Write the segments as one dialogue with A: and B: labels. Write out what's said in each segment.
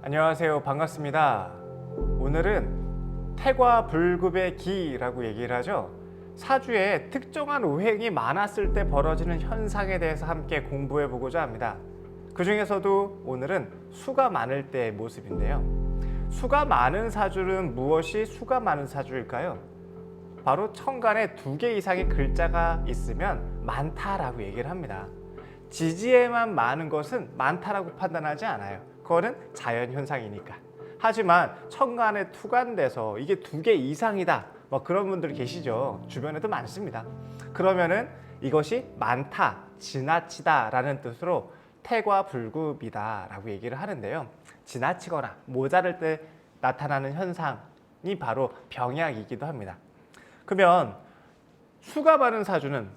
A: 안녕하세요. 반갑습니다. 오늘은 태과불급의 기라고 얘기를 하죠. 사주에 특정한 오행이 많았을 때 벌어지는 현상에 대해서 함께 공부해 보고자 합니다. 그 중에서도 오늘은 수가 많을 때의 모습인데요. 수가 많은 사주는 무엇이 수가 많은 사주일까요? 바로 천간에 2개 이상의 글자가 있으면 많다라고 얘기를 합니다. 지지에만 많은 것은 많다라고 판단하지 않아요. 그거는 자연현상이니까. 하지만 천간에 투간돼서 이게 2개 이상이다, 뭐 그런 분들 계시죠. 주변에도 많습니다. 그러면은 이것이 많다, 지나치다 라는 뜻으로 태과불급이다 라고 얘기를 하는데요. 지나치거나 모자랄 때 나타나는 현상이 바로 병약이기도 합니다. 그러면 수가 많은 사주는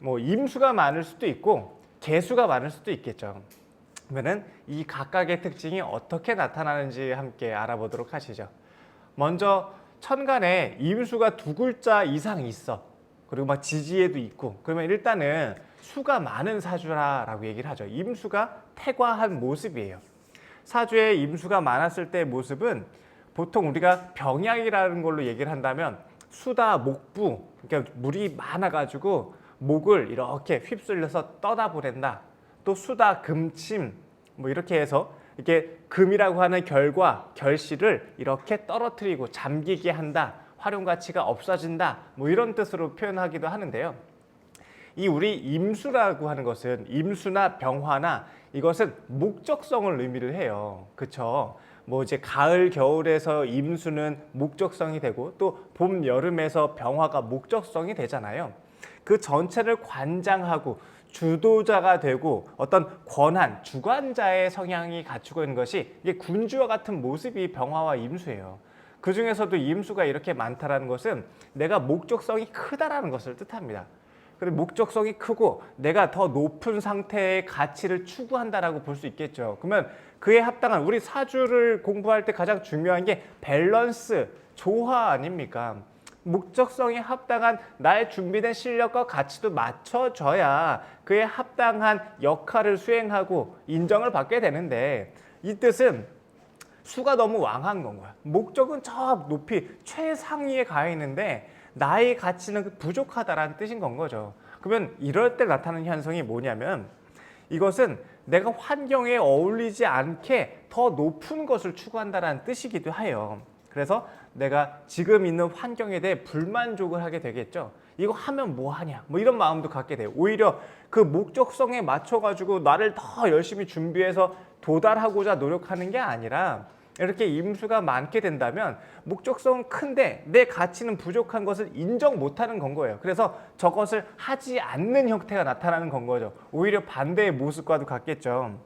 A: 뭐 임수가 많을 수도 있고 개수가 많을 수도 있겠죠. 그러면은 이 각각의 특징이 어떻게 나타나는지 함께 알아보도록 하시죠. 먼저 천간에 임수가 2글자 이상 있어. 그리고 막 지지에도 있고. 그러면 일단은 수가 많은 사주라라고 얘기를 하죠. 임수가 태과한 모습이에요. 사주에 임수가 많았을 때의 모습은 보통 우리가 병약이라는 걸로 얘기를 한다면 수다 목부, 그러니까 물이 많아가지고 목을 이렇게 휩쓸려서 떠다보낸다. 또 수다 금침, 뭐 이렇게 해서 이렇게 금이라고 하는 결과, 결실을 이렇게 떨어뜨리고 잠기게 한다. 활용 가치가 없어진다. 뭐 이런 뜻으로 표현하기도 하는데요. 이 우리 임수라고 하는 것은 임수나 병화나 이것은 목적성을 의미를 해요. 그렇죠? 뭐 이제 가을 겨울에서 임수는 목적성이 되고 또 봄 여름에서 병화가 목적성이 되잖아요. 그 전체를 관장하고 주도자가 되고 어떤 권한, 주관자의 성향이 갖추고 있는 것이 이게 군주와 같은 모습이 병화와 임수예요. 그 중에서도 임수가 이렇게 많다라는 것은 내가 목적성이 크다라는 것을 뜻합니다. 그리고 목적성이 크고 내가 더 높은 상태의 가치를 추구한다라고 볼 수 있겠죠. 그러면 그에 합당한 우리 사주를 공부할 때 가장 중요한 게 밸런스, 조화 아닙니까? 목적성에 합당한 나의 준비된 실력과 가치도 맞춰져야 그에 합당한 역할을 수행하고 인정을 받게 되는데, 이 뜻은 수가 너무 왕한 건 거야. 목적은 저 높이 최상위에 가 있는데 나의 가치는 부족하다라는 뜻인 건 거죠. 그러면 이럴 때 나타나는 현상이 뭐냐면, 이것은 내가 환경에 어울리지 않게 더 높은 것을 추구한다는 뜻이기도 해요. 그래서 내가 지금 있는 환경에 대해 불만족을 하게 되겠죠. 이거 하면 뭐 하냐, 뭐 이런 마음도 갖게 돼요. 오히려 그 목적성에 맞춰 가지고 나를 더 열심히 준비해서 도달하고자 노력하는 게 아니라, 이렇게 임수가 많게 된다면 목적성은 큰데 내 가치는 부족한 것을 인정 못하는 건 거예요. 그래서 저것을 하지 않는 형태가 나타나는 건 거죠. 오히려 반대의 모습과도 같겠죠.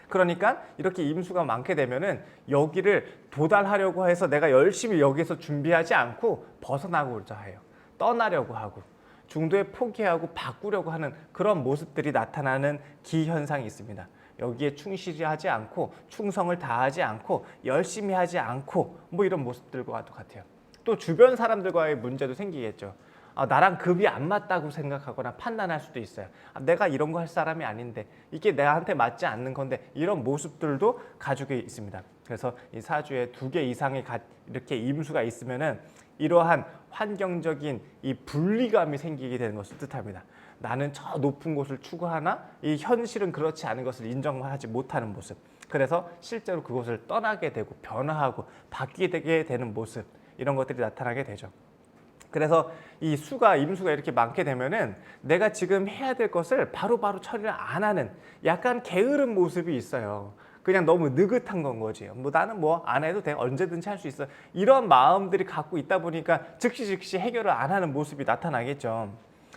A: 그러니까 이렇게 임수가 많게 되면은 여기를 도달하려고 해서 내가 열심히 여기서 준비하지 않고 벗어나고자 해요. 떠나려고 하고 중도에 포기하고 바꾸려고 하는 그런 모습들이 나타나는 기현상이 있습니다. 여기에 충실히 하지 않고 충성을 다하지 않고 열심히 하지 않고 뭐 이런 모습들과도 같아요. 또 주변 사람들과의 문제도 생기겠죠. 나랑 급이 안 맞다고 생각하거나 판단할 수도 있어요. 내가 이런 거 할 사람이 아닌데, 이게 나한테 맞지 않는 건데, 이런 모습들도 가지고 있습니다. 그래서 이 사주에 2개 이상의 이렇게 임수가 있으면은 이러한 환경적인 이 분리감이 생기게 되는 것을 뜻합니다. 나는 저 높은 곳을 추구하나 이 현실은 그렇지 않은 것을 인정하지 못하는 모습. 그래서 실제로 그곳을 떠나게 되고 변화하고 바뀌게 되는 모습, 이런 것들이 나타나게 되죠. 그래서 이 수가, 임수가 이렇게 많게 되면은 내가 지금 해야 될 것을 바로바로 처리를 안 하는 약간 게으른 모습이 있어요. 그냥 너무 느긋한 건 거지. 뭐 나는 뭐 안 해도 돼, 언제든지 할 수 있어, 이런 마음들이 갖고 있다 보니까 즉시 해결을 안 하는 모습이 나타나겠죠.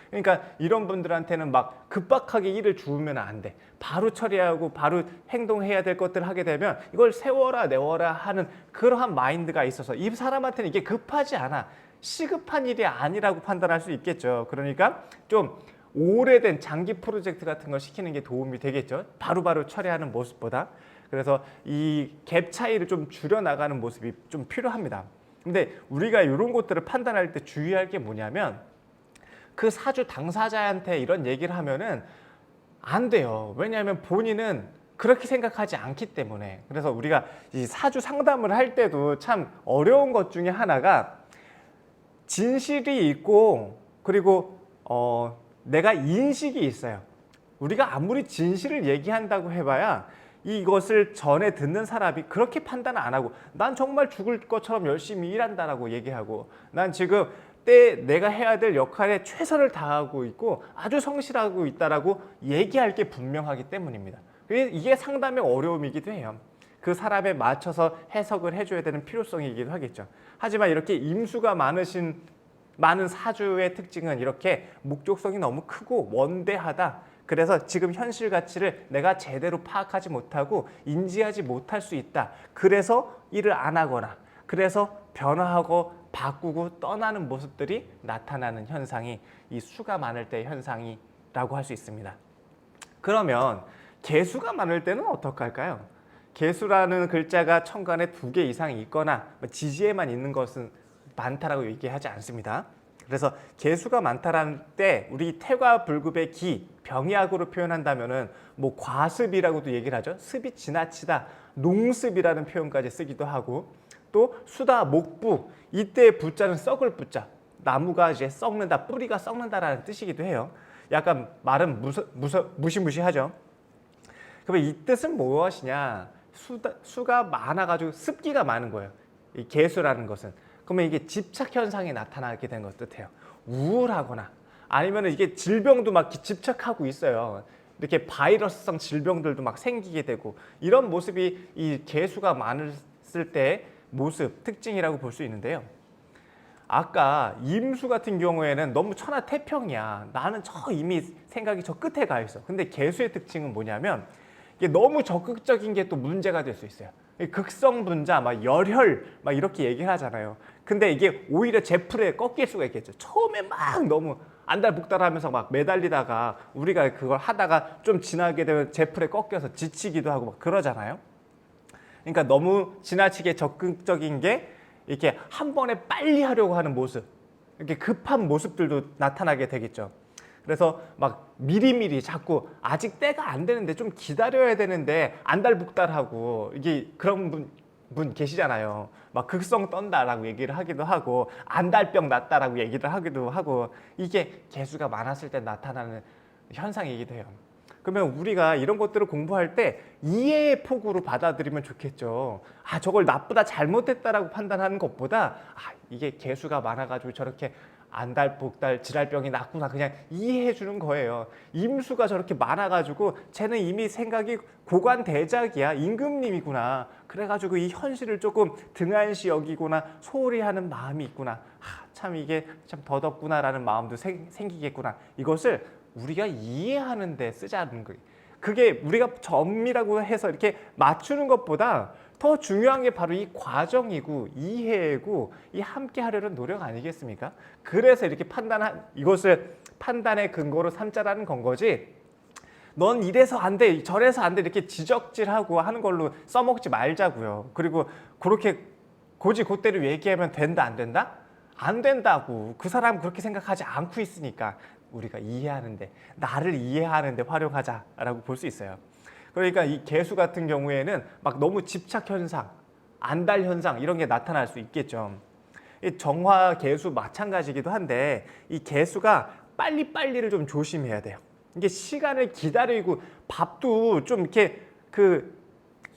A: 그러니까 이런 분들한테는 막 급박하게 일을 주우면 안 돼. 바로 처리하고 바로 행동해야 될 것들을 하게 되면 이걸 세워라 내워라 하는 그러한 마인드가 있어서 이 사람한테는 이게 급하지 않아. 시급한 일이 아니라고 판단할 수 있겠죠. 그러니까 좀 오래된 장기 프로젝트 같은 걸 시키는 게 도움이 되겠죠. 바로바로 처리하는 모습보다. 그래서 이 갭 차이를 좀 줄여나가는 모습이 좀 필요합니다. 근데 우리가 이런 것들을 판단할 때 주의할 게 뭐냐면, 그 사주 당사자한테 이런 얘기를 하면은 안 돼요. 왜냐하면 본인은 그렇게 생각하지 않기 때문에. 그래서 우리가 이 사주 상담을 할 때도 참 어려운 것 중에 하나가 진실이 있고 그리고 내가 인식이 있어요. 우리가 아무리 진실을 얘기한다고 해봐야 이것을 전에 듣는 사람이 그렇게 판단 안 하고 난 정말 죽을 것처럼 열심히 일한다라고 얘기하고 난 지금 내가 해야 될 역할에 최선을 다하고 있고 아주 성실하고 있다라고 얘기할 게 분명하기 때문입니다. 이게 상담의 어려움이기도 해요. 그 사람에 맞춰서 해석을 해줘야 되는 필요성이기도 하겠죠. 하지만 이렇게 임수가 많은 사주의 특징은 이렇게 목적성이 너무 크고 원대하다. 그래서 지금 현실 가치를 내가 제대로 파악하지 못하고 인지하지 못할 수 있다. 그래서 일을 안 하거나 그래서 변화하고 바꾸고 떠나는 모습들이 나타나는 현상이 이 수가 많을 때의 현상이라고 할 수 있습니다. 그러면 개수가 많을 때는 어떻게 할까요? 개수라는 글자가 천간에 2개 이상이 있거나 지지에만 있는 것은 많다라고 얘기하지 않습니다. 그래서 개수가 많다라는 때 우리 태과 불급의 기, 병약으로 표현한다면은 뭐 과습이라고도 얘기를 하죠. 습이 지나치다, 농습이라는 표현까지 쓰기도 하고 또 수다, 목부, 이때의 부자는 썩을 부자, 나무가 이제 썩는다, 뿌리가 썩는다라는 뜻이기도 해요. 약간 말은 무시무시하죠. 그러면 이 뜻은 무엇이냐? 수가 많아가지고 습기가 많은 거예요. 이 개수라는 것은. 그러면 이게 집착 현상이 나타나게 된 것 뜻해요. 우울하거나 아니면 이게 질병도 막 집착하고 있어요. 이렇게 바이러스성 질병들도 막 생기게 되고 이런 모습이 이 개수가 많았을 때 모습, 특징이라고 볼 수 있는데요. 아까 임수 같은 경우에는 너무 천하태평이야. 나는 이미 생각이 저 끝에 가 있어. 근데 개수의 특징은 뭐냐면 이게 너무 적극적인 게 또 문제가 될 수 있어요. 극성분자, 막 열혈, 막 이렇게 얘기를 하잖아요. 근데 이게 오히려 제풀에 꺾일 수가 있겠죠. 처음에 막 너무 안달복달하면서 막 매달리다가 우리가 그걸 하다가 좀 지나게 되면 제풀에 꺾여서 지치기도 하고 막 그러잖아요. 그러니까 너무 지나치게 적극적인 게 이렇게 한 번에 빨리 하려고 하는 모습, 이렇게 급한 모습들도 나타나게 되겠죠. 그래서 막 미리미리 자꾸 아직 때가 안 되는데 좀 기다려야 되는데 안달복달하고 이게 그런 분 계시잖아요. 막 극성 떤다라고 얘기를 하기도 하고 안달병 났다라고 얘기를 하기도 하고 이게 개수가 많았을 때 나타나는 현상이기도 해요. 그러면 우리가 이런 것들을 공부할 때 이해의 폭으로 받아들이면 좋겠죠. 저걸 나쁘다 잘못했다라고 판단하는 것보다 이게 개수가 많아가지고 저렇게 안달복달 질랄병이 났구나 그냥 이해해 주는 거예요. 임수가 저렇게 많아가지고 쟤는 이미 생각이 고관대작이야. 임금님이구나. 그래가지고 이 현실을 조금 등한시 여기거나 소홀히 하는 마음이 있구나. 참 이게 참 더덥구나라는 마음도 생기겠구나. 이것을 우리가 이해하는 데 쓰자는 거예요. 그게 우리가 점이라고 해서 이렇게 맞추는 것보다 더 중요한 게 바로 이 과정이고 이해고 이 함께 하려는 노력 아니겠습니까? 그래서 이렇게 이것을 판단의 근거로 삼자라는 건 거지. 넌 이래서 안 돼, 저래서 안 돼 이렇게 지적질하고 하는 걸로 써먹지 말자고요. 그리고 그렇게 고지고대로 얘기하면 된다 안 된다? 안 된다고. 그 사람 그렇게 생각하지 않고 있으니까 우리가 이해하는데 나를 이해하는데 활용하자라고 볼 수 있어요. 그러니까 이 개수 같은 경우에는 막 너무 집착 현상, 안달 현상 이런 게 나타날 수 있겠죠. 이 정화 개수 마찬가지이기도 한데 이 개수가 빨리빨리를 좀 조심해야 돼요. 이게 시간을 기다리고 밥도 좀 이렇게 그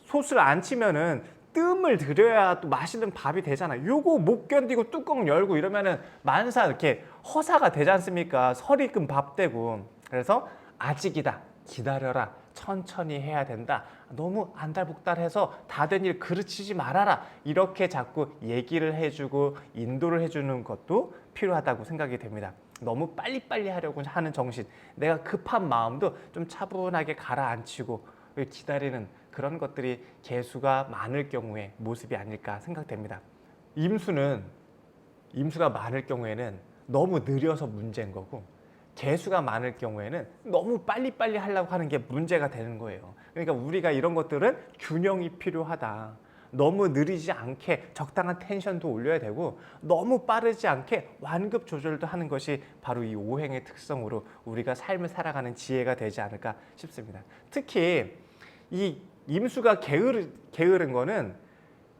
A: 솥을 안 치면은 뜸을 들여야 또 맛있는 밥이 되잖아요. 요거 못 견디고 뚜껑 열고 이러면은 만사 이렇게 허사가 되지 않습니까? 설이 끔 밥 되고. 그래서 아직이다. 기다려라. 천천히 해야 된다. 너무 안달복달해서 다 된 일 그르치지 말아라. 이렇게 자꾸 얘기를 해주고 인도를 해주는 것도 필요하다고 생각이 됩니다. 너무 빨리빨리 하려고 하는 정신, 내가 급한 마음도 좀 차분하게 가라앉히고 기다리는 그런 것들이 개수가 많을 경우의 모습이 아닐까 생각됩니다. 임수가 많을 경우에는 너무 느려서 문제인 거고 개수가 많을 경우에는 너무 빨리빨리 하려고 하는 게 문제가 되는 거예요. 그러니까 우리가 이런 것들은 균형이 필요하다. 너무 느리지 않게 적당한 텐션도 올려야 되고 너무 빠르지 않게 완급 조절도 하는 것이 바로 이 오행의 특성으로 우리가 삶을 살아가는 지혜가 되지 않을까 싶습니다. 특히 이 임수가 게으른 거는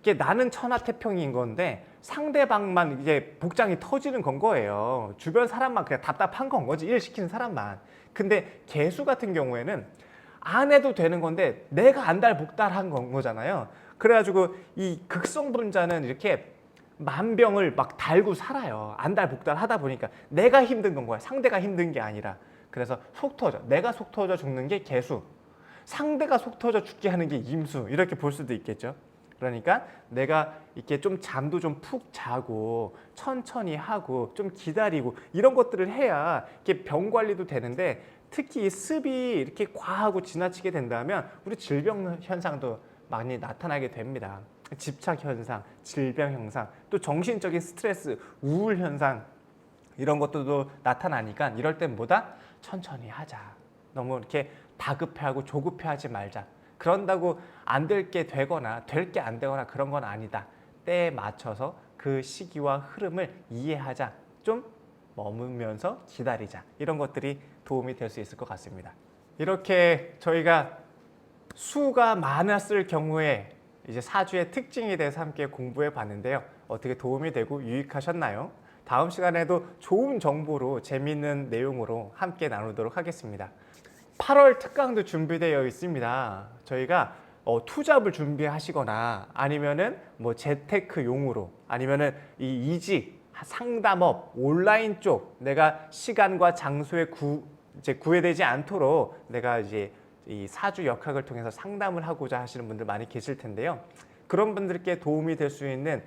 A: 이게 나는 천하태평인 건데 상대방만 이제 복장이 터지는 건 거예요. 주변 사람만 그냥 답답한 건 거지, 일 시키는 사람만. 근데 개수 같은 경우에는 안 해도 되는 건데 내가 안달복달한 건 거잖아요. 그래가지고 이 극성분자는 이렇게 만병을 막 달고 살아요. 안달복달 하다 보니까 내가 힘든 건 거야. 상대가 힘든 게 아니라. 그래서 속 터져. 내가 속 터져 죽는 게 개수. 상대가 속 터져 죽게 하는 게 임수. 이렇게 볼 수도 있겠죠. 그러니까 내가 이렇게 좀 잠도 좀 푹 자고 천천히 하고 좀 기다리고 이런 것들을 해야 이렇게 병 관리도 되는데, 특히 이 습이 이렇게 과하고 지나치게 된다면 우리 질병 현상도 많이 나타나게 됩니다. 집착 현상, 질병 현상, 또 정신적인 스트레스, 우울 현상 이런 것들도 나타나니까 이럴 땐 뭐다? 천천히 하자. 너무 이렇게 다급해하고 조급해하지 말자. 그런다고 안 될 게 되거나 될 게 안 되거나 그런 건 아니다. 때에 맞춰서 그 시기와 흐름을 이해하자. 좀 머무면서 기다리자. 이런 것들이 도움이 될 수 있을 것 같습니다. 이렇게 저희가 수가 많았을 경우에 이제 사주의 특징에 대해서 함께 공부해 봤는데요. 어떻게 도움이 되고 유익하셨나요? 다음 시간에도 좋은 정보로 재미있는 내용으로 함께 나누도록 하겠습니다. 8월 특강도 준비되어 있습니다. 저희가 투잡을 준비하시거나 아니면은 뭐 재테크용으로 아니면은 이 이직, 상담업, 온라인 쪽 내가 시간과 장소에 구애되지 않도록 내가 이제 이 사주 역학을 통해서 상담을 하고자 하시는 분들 많이 계실 텐데요. 그런 분들께 도움이 될 수 있는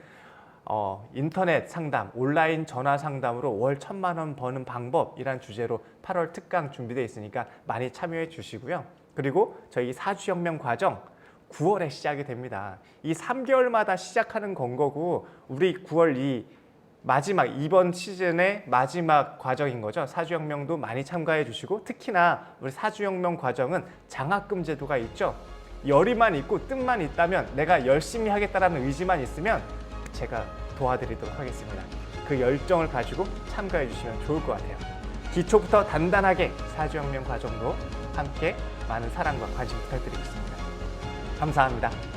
A: 인터넷 상담, 온라인 전화 상담으로 월 1,000만 원 버는 방법이란 주제로 8월 특강 준비되어 있으니까 많이 참여해 주시고요. 그리고 저희 사주혁명 과정 9월에 시작이 됩니다. 이 3개월마다 시작하는 건 거고 우리 9월 이 마지막 이번 시즌의 마지막 과정인 거죠. 사주혁명도 많이 참가해 주시고, 특히나 우리 사주혁명 과정은 장학금 제도가 있죠. 열의만 있고 뜻만 있다면, 내가 열심히 하겠다라는 의지만 있으면 제가 도와드리도록 하겠습니다. 그 열정을 가지고 참가해 주시면 좋을 것 같아요. 기초부터 단단하게 사주혁명 과정도 함께 많은 사랑과 관심 부탁드리겠습니다. 감사합니다.